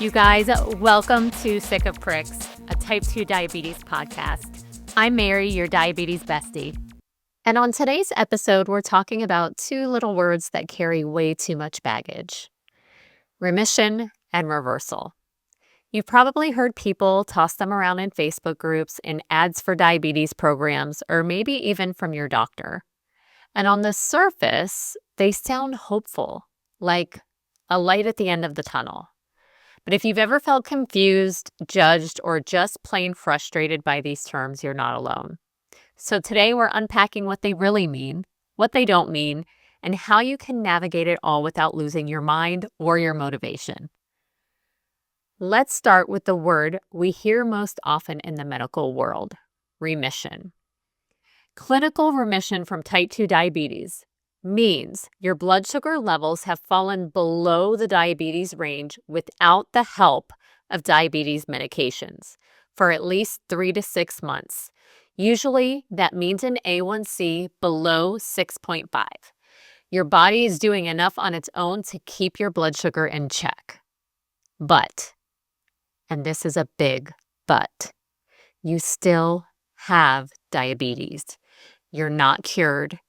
You guys, welcome to Sick of Pricks, a type 2 diabetes podcast. I'm Mary, your diabetes bestie. And on today's episode, we're talking about two little words that carry way too much baggage: remission and reversal. You've probably heard people toss them around in Facebook groups, in ads for diabetes programs, or maybe even from your doctor. And on the surface, they sound hopeful, like a light at the end of the tunnel. But if you've ever felt confused, judged, or just plain frustrated by these terms, you're not alone. So today we're unpacking what they really mean, what they don't mean, and how you can navigate it all without losing your mind or your motivation. Let's start with the word we hear most often in the medical world: remission. Clinical remission from type 2 diabetes means your blood sugar levels have fallen below the diabetes range without the help of diabetes medications for at least 3 to 6 months. Usually, that means an A1C below 6.5. Your body is doing enough on its own to keep your blood sugar in check. But, and this is a big but, you still have diabetes. You're not cured.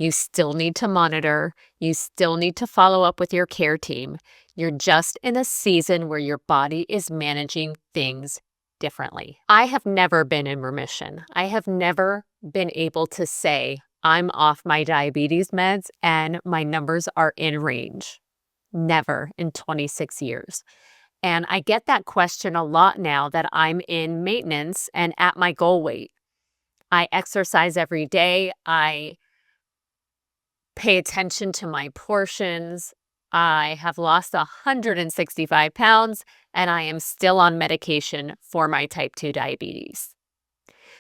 You still need to monitor. You still need to follow up with your care team. You're just in a season where your body is managing things differently. I have never been in remission. I have never been able to say I'm off my diabetes meds and my numbers are in range. Never in 26 years. And I get that question a lot now that I'm in maintenance and at my goal weight. I exercise every day. I pay attention to my portions. I have lost 165 pounds and I am still on medication for my type 2 diabetes.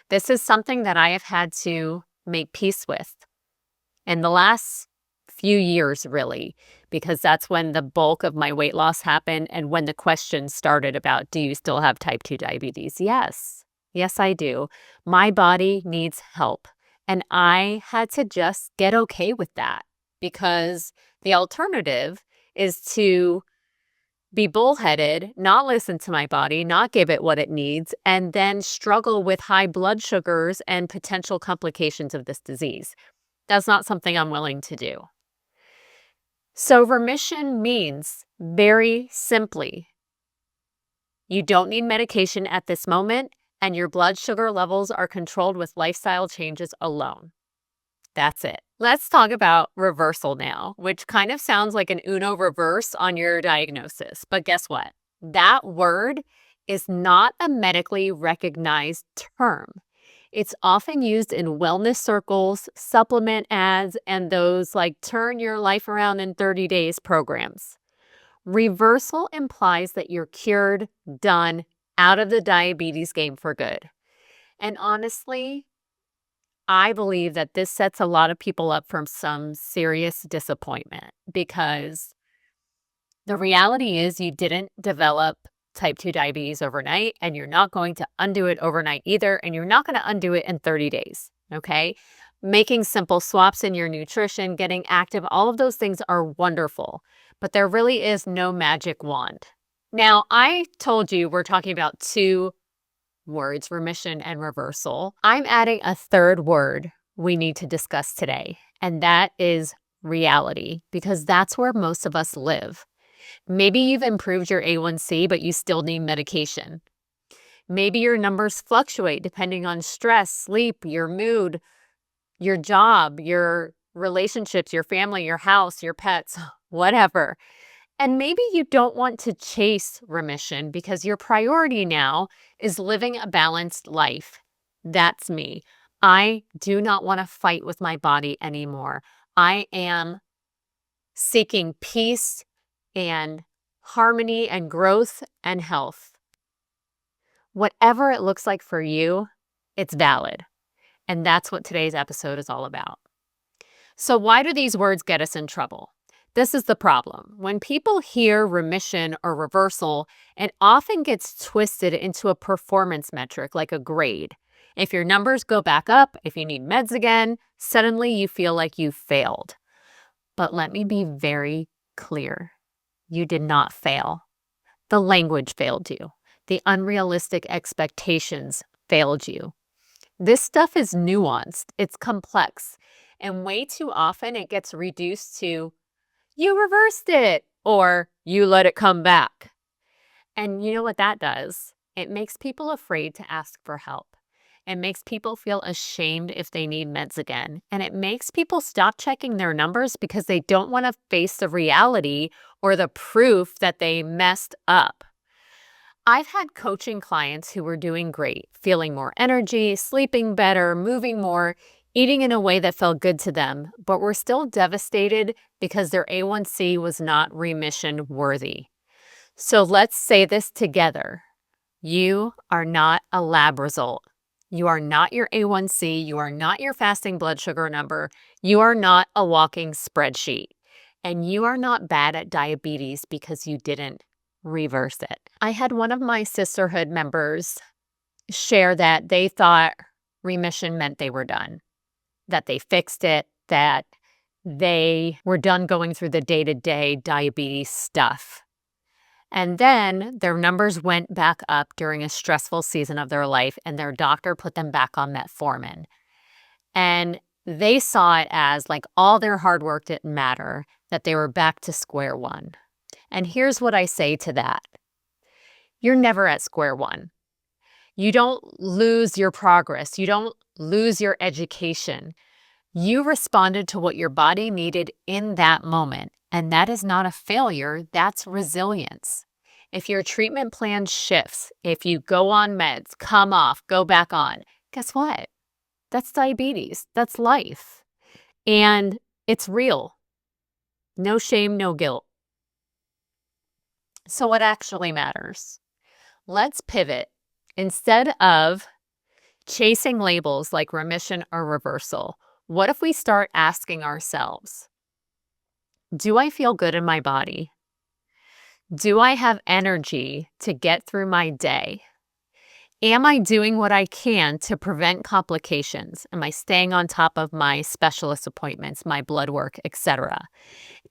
This is something that I have had to make peace with in the last few years, really, because that's when the bulk of my weight loss happened and when the question started about, do you still have type 2 diabetes? Yes, I do. My body needs help. And I had to just get okay with that, because the alternative is to be bullheaded, not listen to my body, not give it what it needs, and then struggle with high blood sugars and potential complications of this disease. That's not something I'm willing to do. So remission means, very simply, you don't need medication at this moment, and your blood sugar levels are controlled with lifestyle changes alone. That's it. Let's talk about reversal now, which kind of sounds like an Uno reverse on your diagnosis. But guess what? That word is not a medically recognized term. It's often used in wellness circles, supplement ads, and those like turn your life around in 30 days programs. Reversal implies that you're cured, done, out of the diabetes game for good. And honestly, I believe that this sets a lot of people up for some serious disappointment, because the reality is you didn't develop type 2 diabetes overnight, and you're not going to undo it overnight either, and you're not going to undo it in 30 days, okay? Making simple swaps in your nutrition, getting active, all of those things are wonderful, but there really is no magic wand. Now, I told you we're talking about two words, remission and reversal. I'm adding a third word we need to discuss today, and that is reality, because that's where most of us live. Maybe you've improved your A1C, but you still need medication. Maybe your numbers fluctuate depending on stress, sleep, your mood, your job, your relationships, your family, your house, your pets, whatever. And maybe you don't want to chase remission because your priority now is living a balanced life. That's me. I do not want to fight with my body anymore. I am seeking peace and harmony and growth and health. Whatever it looks like for you, it's valid. And that's what today's episode is all about. So why do these words get us in trouble? This is the problem. When people hear remission or reversal, it often gets twisted into a performance metric like a grade. If your numbers go back up, if you need meds again, suddenly you feel like you've failed. But let me be very clear. You did not fail. The language failed you. The unrealistic expectations failed you. This stuff is nuanced, it's complex, and way too often it gets reduced to, you reversed it, or you let it come back. And you know what that does? It makes people afraid to ask for help. It makes people feel ashamed if they need meds again. And it makes people stop checking their numbers because they don't want to face the reality or the proof that they messed up. I've had coaching clients who were doing great, feeling more energy, sleeping better, moving more, eating in a way that felt good to them, but were still devastated because their A1C was not remission worthy. So let's say this together. You are not a lab result. You are not your A1C. You are not your fasting blood sugar number. You are not a walking spreadsheet. And you are not bad at diabetes because you didn't reverse it. I had one of my sisterhood members share that they thought remission meant they were done, that they fixed it, that they were done going through the day-to-day diabetes stuff. And then their numbers went back up during a stressful season of their life, and their doctor put them back on metformin. And they saw it as like all their hard work didn't matter, that they were back to square one. And here's what I say to that. You're never at square one. You don't lose your progress. You don't lose your education. You responded to what your body needed in that moment. And that is not a failure, that's resilience. If your treatment plan shifts, if you go on meds, come off, go back on, guess what? That's diabetes. That's life. And it's real. No shame, no guilt. So what actually matters? Let's pivot. Instead of chasing labels like remission or reversal, what if we start asking ourselves, do I feel good in my body? Do I have energy to get through my day? Am I doing what I can to prevent complications? Am I staying on top of my specialist appointments, my blood work, etc.?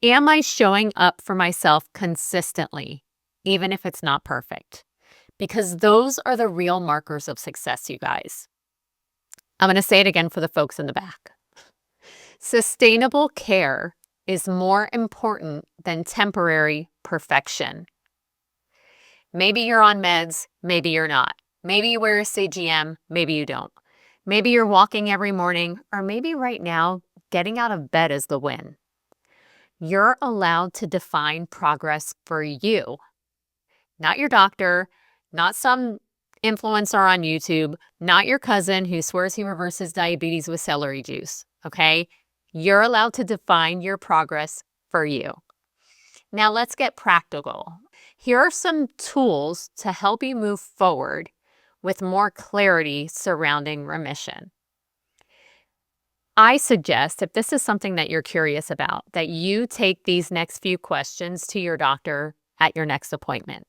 Am I showing up for myself consistently, even if it's not perfect? Because those are the real markers of success, you guys. I'm going to say it again for the folks in the back. Sustainable care is more important than temporary perfection. Maybe you're on meds, maybe you're not. Maybe you wear a CGM, maybe you don't. Maybe you're walking every morning, or maybe right now, getting out of bed is the win. You're allowed to define progress for you, not your doctor, not some influencer on YouTube, not your cousin who swears he reverses diabetes with celery juice, okay? You're allowed to define your progress for you. Now let's get practical. Here are some tools to help you move forward with more clarity surrounding remission. I suggest, if this is something that you're curious about, that you take these next few questions to your doctor at your next appointment.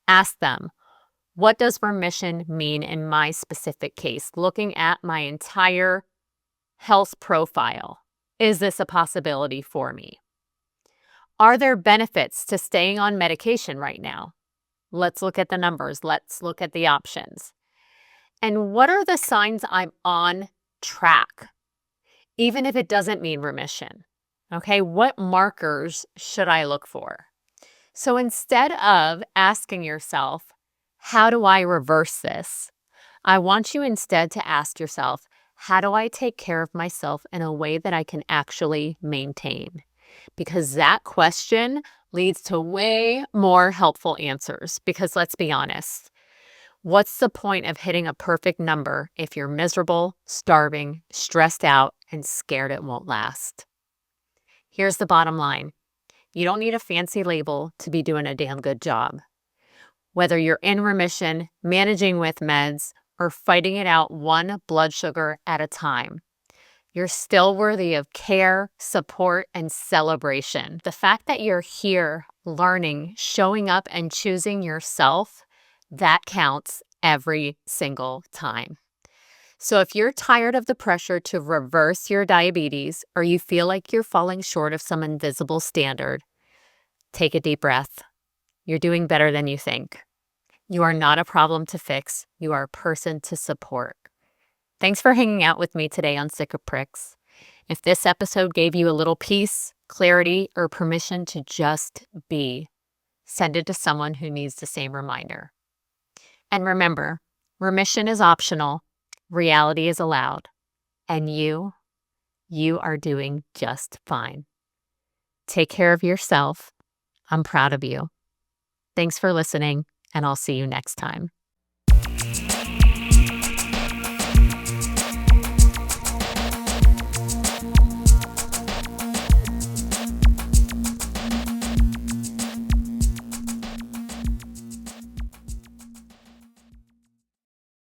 Ask them, what does remission mean in my specific case? Looking at my entire health profile, is this a possibility for me? Are there benefits to staying on medication right now? Let's look at the numbers. Let's look at the options. And what are the signs I'm on track, even if it doesn't mean remission? Okay, what markers should I look for? So instead of asking yourself, how do I reverse this? I want you instead to ask yourself, how do I take care of myself in a way that I can actually maintain? Because that question leads to way more helpful answers. Because let's be honest, what's the point of hitting a perfect number if you're miserable, starving, stressed out, and scared it won't last? Here's the bottom line. You don't need a fancy label to be doing a damn good job. Whether you're in remission, managing with meds, or fighting it out one blood sugar at a time, you're still worthy of care, support, and celebration. The fact that you're here, learning, showing up, and choosing yourself, that counts every single time. So if you're tired of the pressure to reverse your diabetes, or you feel like you're falling short of some invisible standard, take a deep breath. You're doing better than you think. You are not a problem to fix. You are a person to support. Thanks for hanging out with me today on Sick of Pricks. If this episode gave you a little peace, clarity, or permission to just be, send it to someone who needs the same reminder. And remember, remission is optional, reality is allowed, and you are doing just fine. Take care of yourself. I'm proud of you. Thanks for listening, and I'll see you next time.